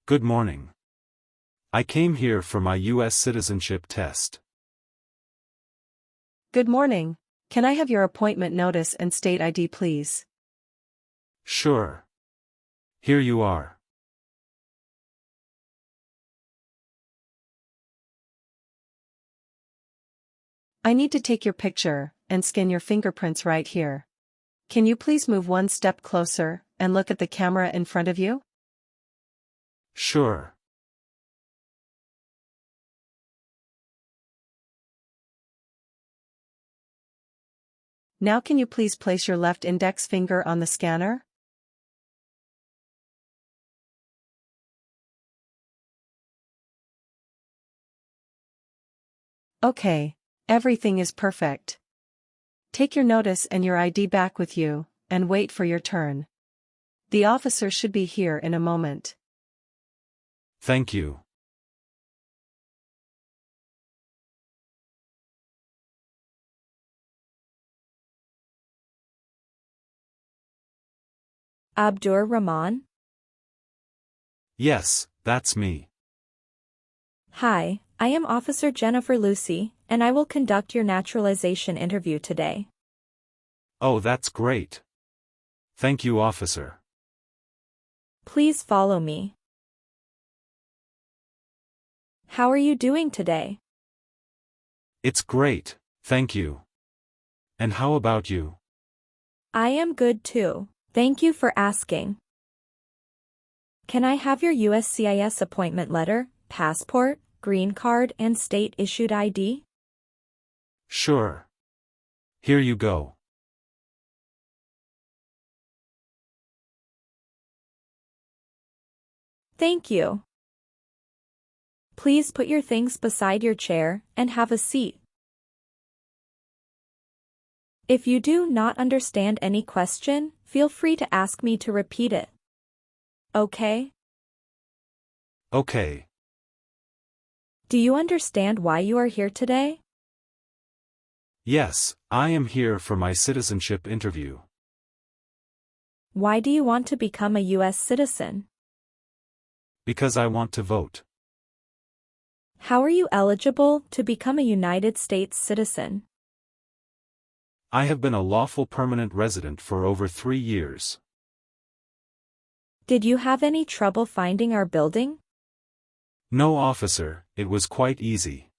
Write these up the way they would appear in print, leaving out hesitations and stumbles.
Good morning. I came here for my U.S. citizenship test. Good morning. Can I have your appointment notice and state ID, please? Sure. Here you are. I need to take your picture and scan your fingerprints right here. Can you please move one step closer and look at the camera in front of you? Sure. Now can you please place your left index finger on the scanner? Okay, everything is perfect. Take your notice and your ID back with you, and wait for your turn. The officer should be here in a moment. Thank you. Abdur Rahman? Yes, that's me. Hi, I am Officer Jennifer Lucy, and I will conduct your naturalization interview today. Oh, that's great. Thank you, officer. Please follow me. How are you doing today? It's great, thank you. And how about you? I am good too. Thank you for asking. Can I have your USCIS appointment letter, passport, green card, and state-issued ID? Sure. Here you go. Thank you. Please put your things beside your chair and have a seat. If you do not understand any question, feel free to ask me to repeat it. Okay? Okay. Do you understand why you are here today? Yes, I am here for my citizenship interview. Why do you want to become a U.S. citizen? Because I want to vote. How are you eligible to become a United States citizen? I have been a lawful permanent resident for over 3 years. Did you have any trouble finding our building? No, officer, it was quite easy.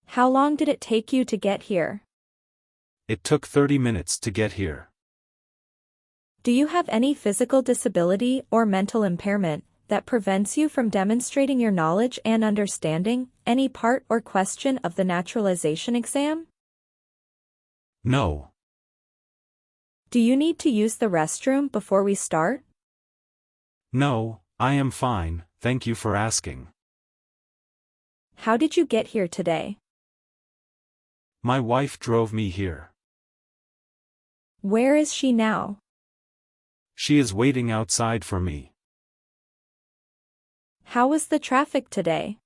How long did it take you to get here? It took 30 minutes to get here. Do you have any physical disability or mental impairment that prevents you from demonstrating your knowledge and understanding any part or question of the naturalization exam? No. Do you need to use the restroom before we start? No, I am fine, thank you for asking. How did you get here today? My wife drove me here. Where is she now? She is waiting outside for me. How was the traffic today?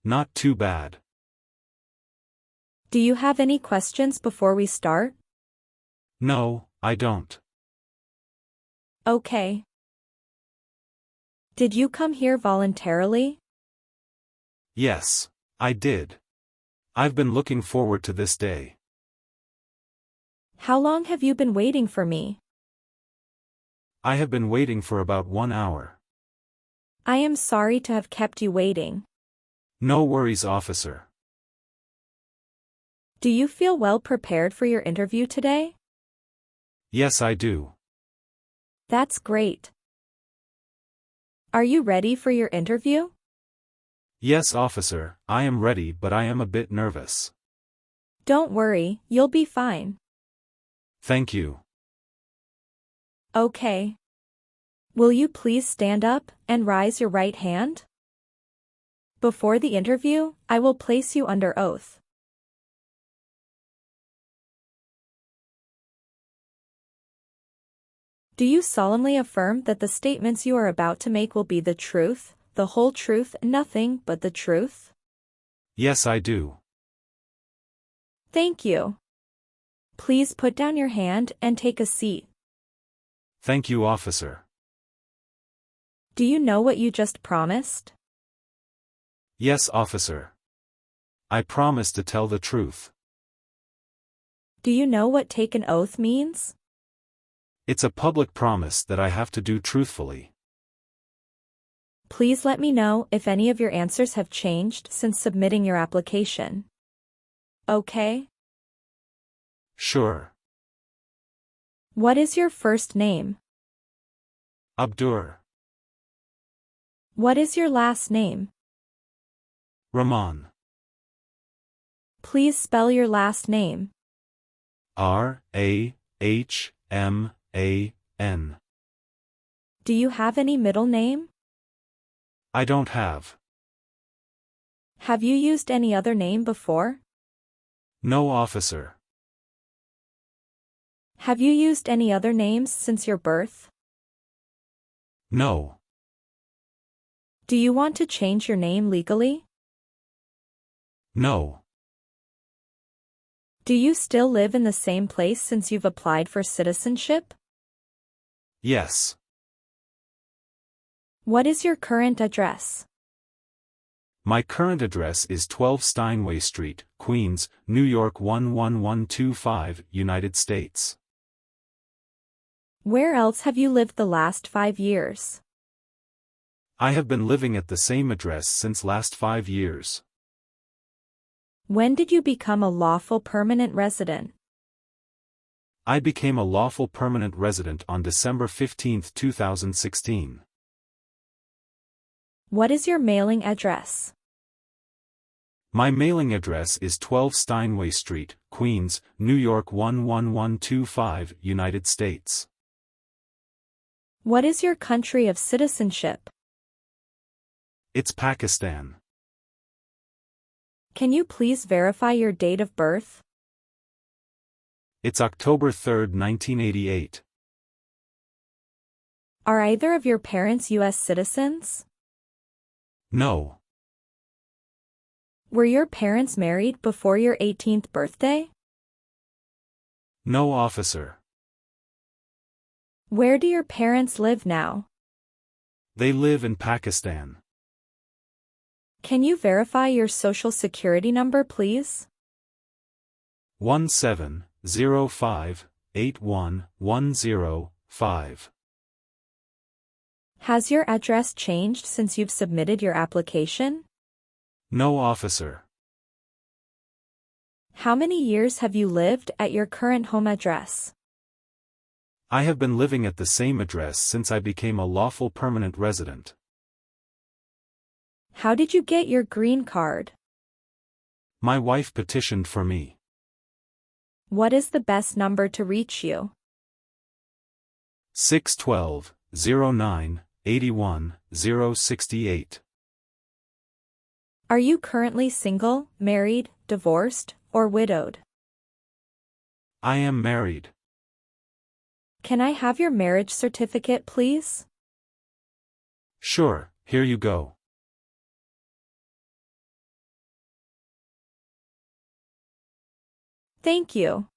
Not too bad. Do you have any questions before we start? No, I don't. Okay. Did you come here voluntarily? Yes, I did. I've been looking forward to this day. How long have you been waiting for me? I have been waiting for about 1 hour. I am sorry to have kept you waiting. No worries, officer. Do you feel well prepared for your interview today? Yes, I do. That's great. Are you ready for your interview? Yes, officer, I am ready, but I am a bit nervous. Don't worry, you'll be fine. Thank you. Okay. Will you please stand up and raise your right hand? Before the interview, I will place you under oath. Do you solemnly affirm that the statements you are about to make will be the truth, the whole truth, and nothing but the truth? Yes, I do. Thank you. Please put down your hand and take a seat. Thank you, officer. Do you know what you just promised? Yes, officer. I promise to tell the truth. Do you know what take an oath means? It's a public promise that I have to do truthfully. Please let me know if any of your answers have changed since submitting your application. Okay? Sure. What is your first name? Abdur. What is your last name? Rahman. Please spell your last name. Rahman. Do you have any middle name? I don't have. Have you used any other name before? No, officer. Have you used any other names since your birth? No. Do you want to change your name legally? No. Do you still live in the same place since you've applied for citizenship? Yes. What is your current address? My current address is 12 Steinway Street, Queens, New York 11125, United States. Where else have you lived the last 5 years? I have been living at the same address since last 5 years. When did you become a lawful permanent resident? I became a lawful permanent resident on December 15, 2016. What is your mailing address? My mailing address is 12 Steinway Street, Queens, New York 11125, United States. What is your country of citizenship? It's Pakistan. Can you please verify your date of birth? It's October 3, 1988. Are either of your parents U.S. citizens? No. Were your parents married before your 18th birthday? No, officer. Where do your parents live now? They live in Pakistan. Can you verify your social security number, please? 1705811005. Has your address changed since you've submitted your application? No, officer. How many years have you lived at your current home address? I have been living at the same address since I became a lawful permanent resident. How did you get your green card? My wife petitioned for me. What is the best number to reach you? 612-09-81-068. Are you currently single, married, divorced, or widowed? I am married. Can I have your marriage certificate, please? Sure, here you go. Thank you.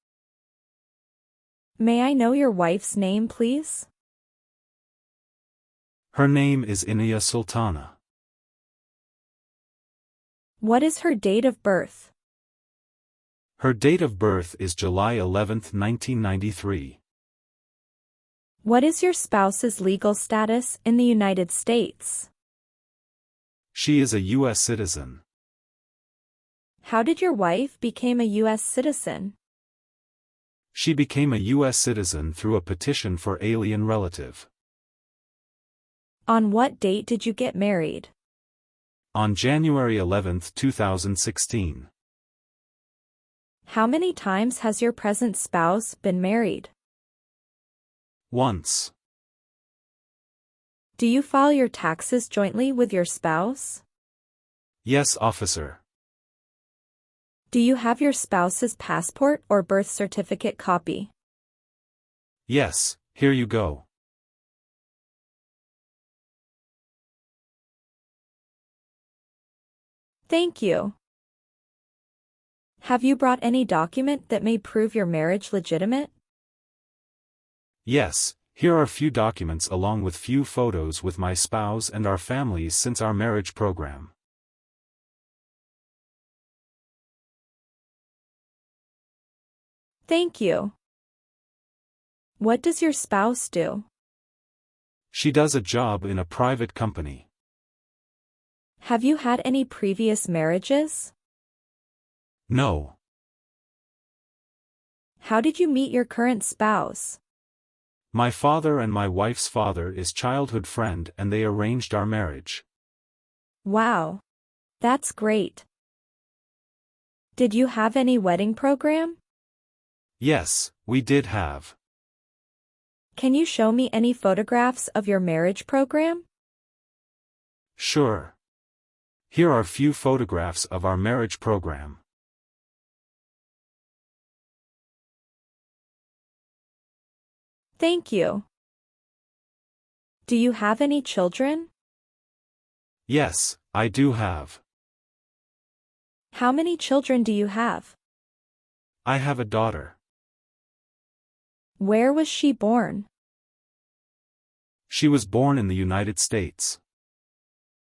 May I know your wife's name, please? Her name is Inia Sultana. What is her date of birth? Her date of birth is July 11, 1993. What is your spouse's legal status in the United States? She is a U.S. citizen. How did your wife become a U.S. citizen? She became a U.S. citizen through a petition for alien relative. On what date did you get married? On January 11, 2016. How many times has your present spouse been married? Once. Do you file your taxes jointly with your spouse? Yes, officer. Do you have your spouse's passport or birth certificate copy? Yes, here you go. Thank you. Have you brought any document that may prove your marriage legitimate? Yes, Here are few documents along with few photos with my spouse and our families since our marriage program. Thank you. What does your spouse do? She does a job in a private company. Have you had any previous marriages? No. How did you meet your current spouse? My father and my wife's father is childhood friend and they arranged our marriage. Wow. That's great. Did you have any wedding program? Yes, we did have. Can you show me any photographs of your marriage program? Sure. Here are few photographs of our marriage program. Thank you. Do you have any children? Yes, I do have. How many children do you have? I have a daughter. Where was she born? She was born in the United States.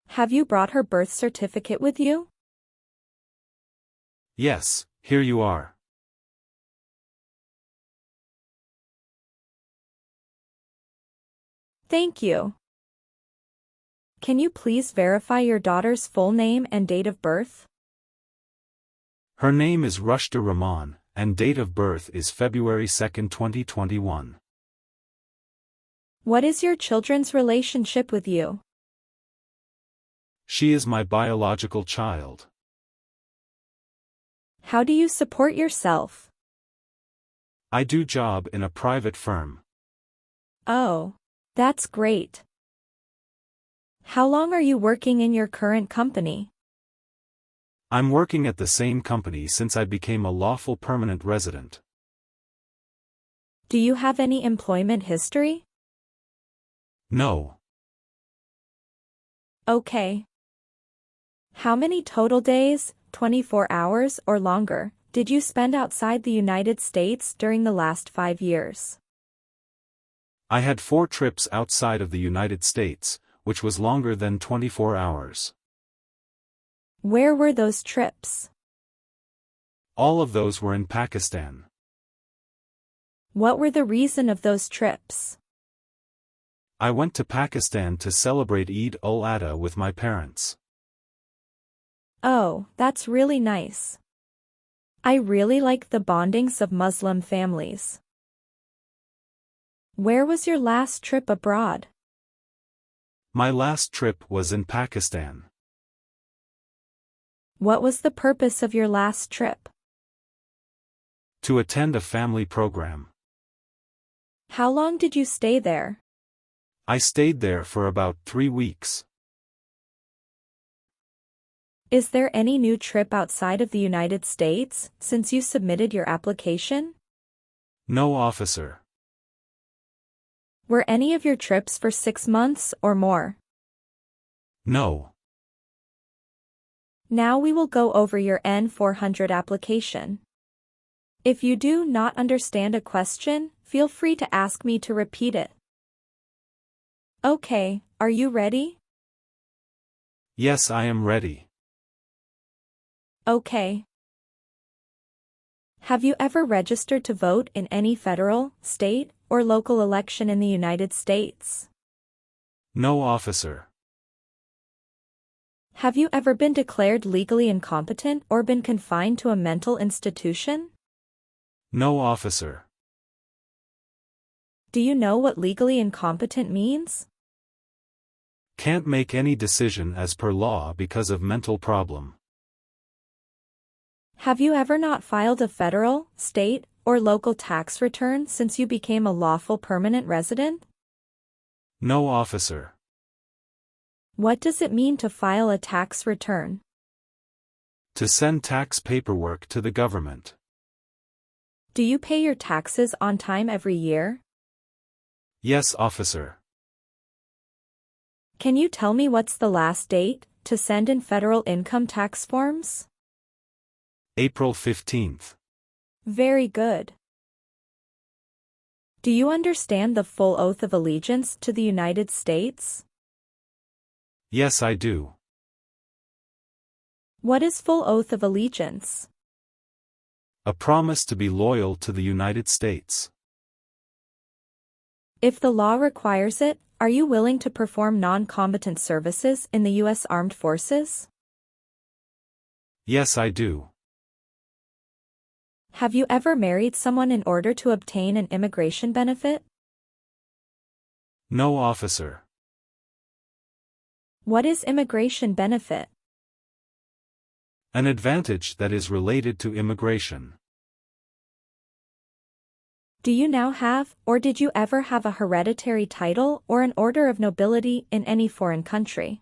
Have you brought her birth certificate with you? Yes, here you are. Thank you. Can you please verify your daughter's full name and date of birth? Her name is Rushda Rahman, and date of birth is February 2, 2021. What is your children's relationship with you? She is my biological child. How do you support yourself? I do job in a private firm. Oh, that's great. How long are you working in your current company? I'm working at the same company since I became a lawful permanent resident. Do you have any employment history? No. Okay. How many total days, 24 hours or longer, did you spend outside the United States during the last 5 years? I had 4 trips outside of the United States, which was longer than 24 hours. Where were those trips? All of those were in Pakistan. What were the reason of those trips? I went to Pakistan to celebrate Eid ul-Adha with my parents. Oh, that's really nice. I really like the bondings of Muslim families. Where was your last trip abroad? My last trip was in Pakistan. What was the purpose of your last trip? To attend a family program. How long did you stay there? I stayed there for about 3 weeks. Is there any new trip outside of the United States since you submitted your application? No, officer. Were any of your trips for 6 months or more? No. Now we will go over your N400 application. If you do not understand a question, feel free to ask me to repeat it. Okay, are you ready? Yes, I am ready. Okay. Have you ever registered to vote in any federal, state, or local election in the United States? No, officer. Have you ever been declared legally incompetent or been confined to a mental institution? No, officer. Do you know what legally incompetent means? Can't make any decision as per law because of mental problem. Have you ever not filed a federal, state, or local tax return since you became a lawful permanent resident? No, officer. What does it mean to file a tax return? To send tax paperwork to the government. Do you pay your taxes on time every year? Yes, officer. Can you tell me what's the last date to send in federal income tax forms? April 15th. Very good. Do you understand the full oath of allegiance to the United States? Yes, I do. What is full oath of allegiance? A promise to be loyal to the United States. If the law requires it, are you willing to perform non-combatant services in the U.S. Armed Forces? Yes, I do. Have you ever married someone in order to obtain an immigration benefit? No, officer. What is immigration benefit? An advantage that is related to immigration. Do you now have, or did you ever have a hereditary title or an order of nobility in any foreign country?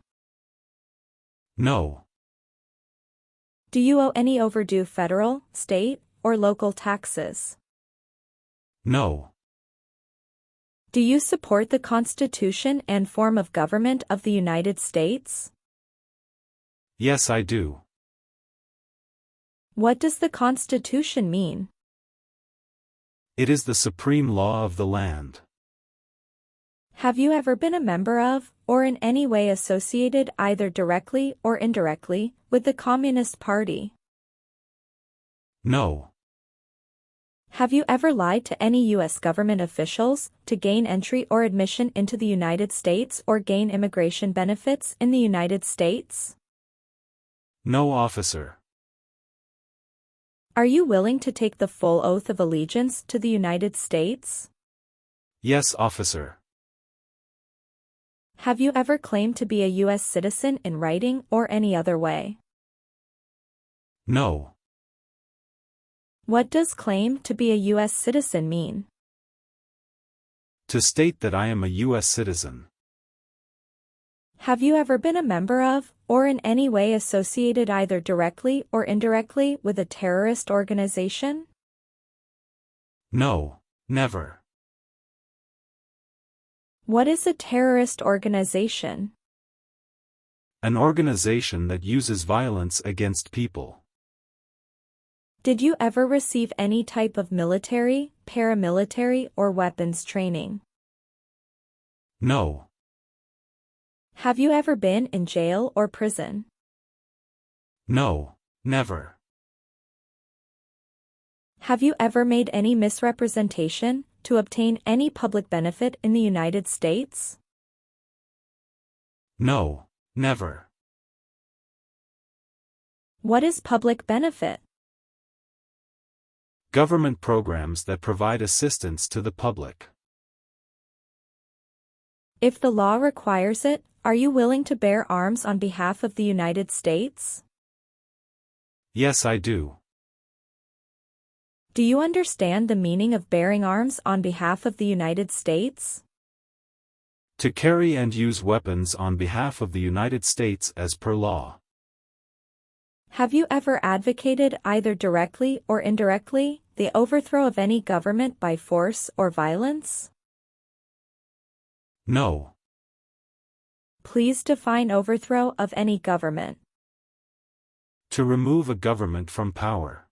No. Do you owe any overdue federal, state, or local taxes? No. Do you support the Constitution and form of government of the United States? Yes, I do. What does the Constitution mean? It is the supreme law of the land. Have you ever been a member of, or in any way associated either directly or indirectly, with the Communist Party? No. Have you ever lied to any U.S. government officials to gain entry or admission into the United States or gain immigration benefits in the United States? No, officer. Are you willing to take the full oath of allegiance to the United States? Yes, officer. Have you ever claimed to be a U.S. citizen in writing or any other way? No. What does claim to be a U.S. citizen mean? To state that I am a U.S. citizen. Have you ever been a member of, or in any way associated either directly or indirectly with a terrorist organization? No, never. What is a terrorist organization? An organization that uses violence against people. Did you ever receive any type of military, paramilitary, or weapons training? No. Have you ever been in jail or prison? No, never. Have you ever made any misrepresentation to obtain any public benefit in the United States? No, never. What is public benefit? Government programs that provide assistance to the public. If the law requires it, are you willing to bear arms on behalf of the United States? Yes, I do. Do you understand the meaning of bearing arms on behalf of the United States? To carry and use weapons on behalf of the United States as per law. Have you ever advocated either directly or indirectly the overthrow of any government by force or violence? No. Please define overthrow of any government. To remove a government from power.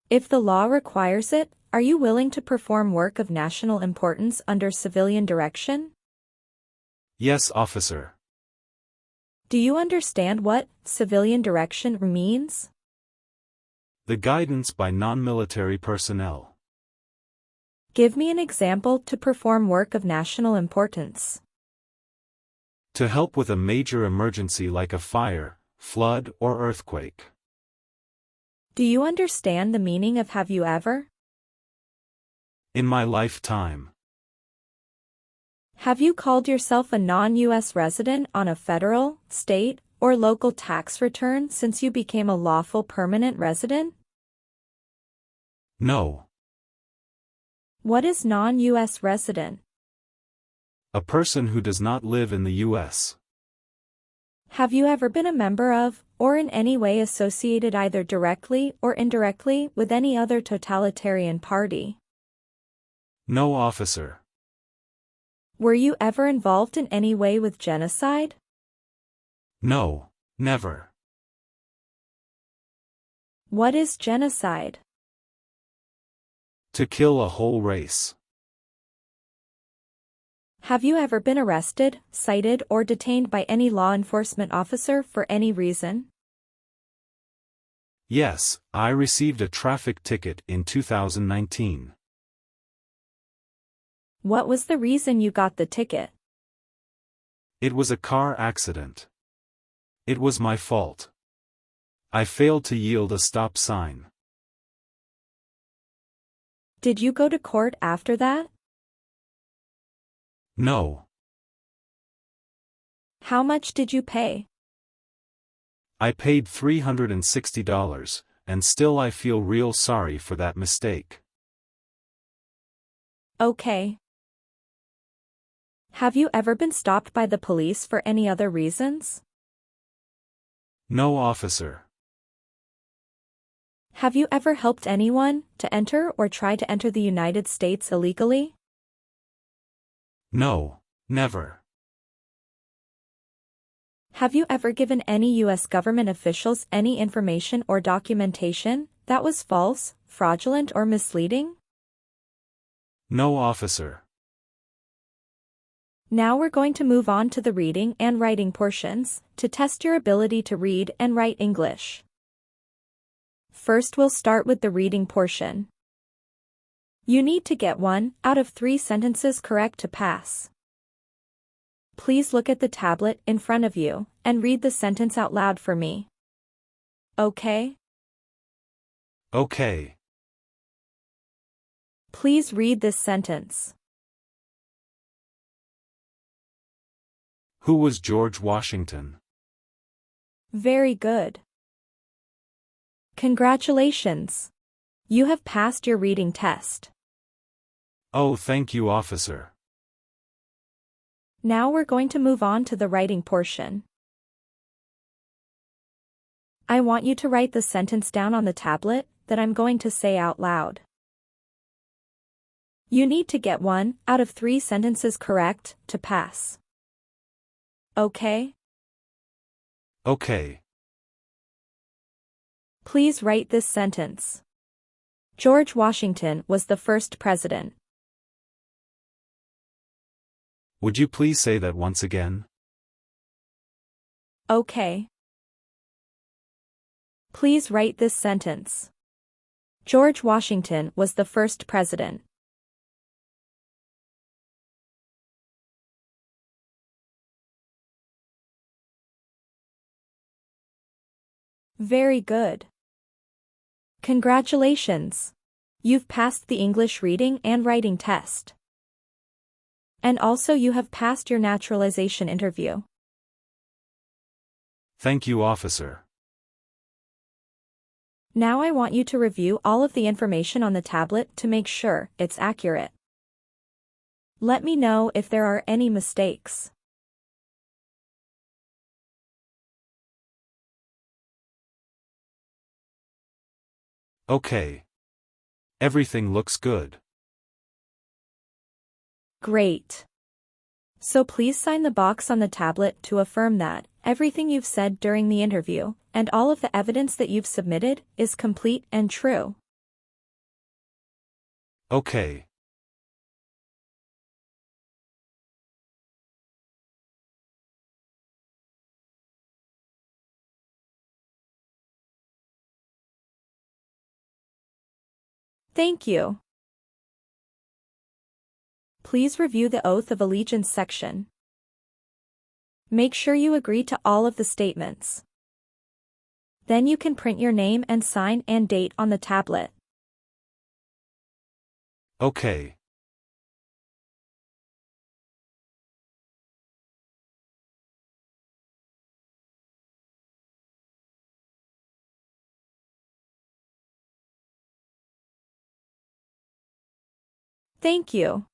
If the law requires it, are you willing to perform work of national importance under civilian direction? Yes, officer. Do you understand what civilian direction means? The guidance by non-military personnel. Give me an example to perform work of national importance. To help with a major emergency like a fire, flood, or earthquake. Do you understand the meaning of have you ever? In my lifetime. Have you called yourself a non-U.S. resident on a federal, state, or local tax return since you became a lawful permanent resident? No. What is non-U.S. resident? A person who does not live in the U.S. Have you ever been a member of, or in any way associated either directly or indirectly with any other totalitarian party? No, officer. Were you ever involved in any way with genocide? No, never. What is genocide? To kill a whole race. Have you ever been arrested, cited, or detained by any law enforcement officer for any reason? Yes, I received a traffic ticket in 2019. What was the reason you got the ticket? It was a car accident. It was my fault. I failed to yield a stop sign. Did you go to court after that? No. How much did you pay? I paid $360, and still I feel real sorry for that mistake. Okay. Have you ever been stopped by the police for any other reasons? No, officer. Have you ever helped anyone to enter or try to enter the United States illegally? No, never. Have you ever given any U.S. government officials any information or documentation that was false, fraudulent, or misleading? No, officer. Now we're going to move on to the reading and writing portions to test your ability to read and write English. First, we'll start with the reading portion. You need to get 1 out of 3 sentences correct to pass. Please look at the tablet in front of you and read the sentence out loud for me. Okay? Okay. Please read this sentence. Who was George Washington? Very good. Congratulations. You have passed your reading test. Oh, thank you, officer. Now we're going to move on to the writing portion. I want you to write the sentence down on the tablet that I'm going to say out loud. You need to get 1 out of 3 sentences correct to pass. Okay? Okay. Please write this sentence. George Washington was the first president. Would you please say that once again? Okay. Please write this sentence. George Washington was the first president. Very good. Congratulations. You've passed the English reading and writing test. And also you have passed your naturalization interview. Thank you, officer. Now I want you to review all of the information on the tablet to make sure it's accurate. Let me know if there are any mistakes. Okay. Everything looks good. Great. So please sign the box on the tablet to affirm that everything you've said during the interview and all of the evidence that you've submitted is complete and true. Okay. Thank you. Please review the Oath of Allegiance section. Make sure you agree to all of the statements. Then you can print your name and sign and date on the tablet. Okay. Thank you.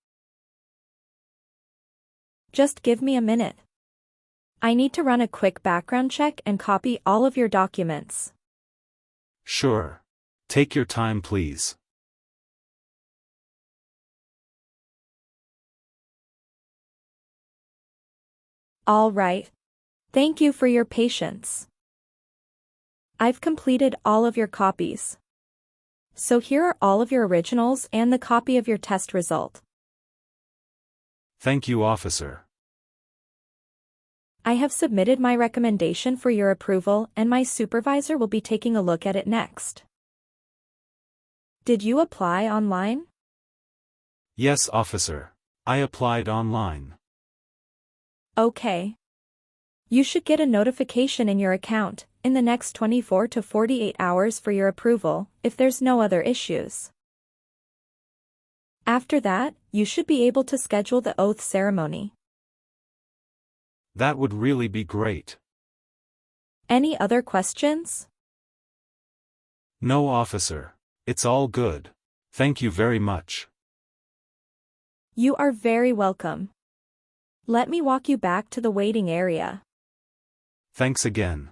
Just give me a minute. I need to run a quick background check and copy all of your documents. Sure. Take your time, please. All right. Thank you for your patience. I've completed all of your copies. So here are all of your originals and the copy of your test result. Thank you, officer. I have submitted my recommendation for your approval and my supervisor will be taking a look at it next. Did you apply online? Yes, officer. I applied online. Okay. You should get a notification in your account in the next 24 to 48 hours for your approval, if there's no other issues. After that, you should be able to schedule the oath ceremony. That would really be great. Any other questions? No, officer. It's all good. Thank you very much. You are very welcome. Let me walk you back to the waiting area. Thanks again.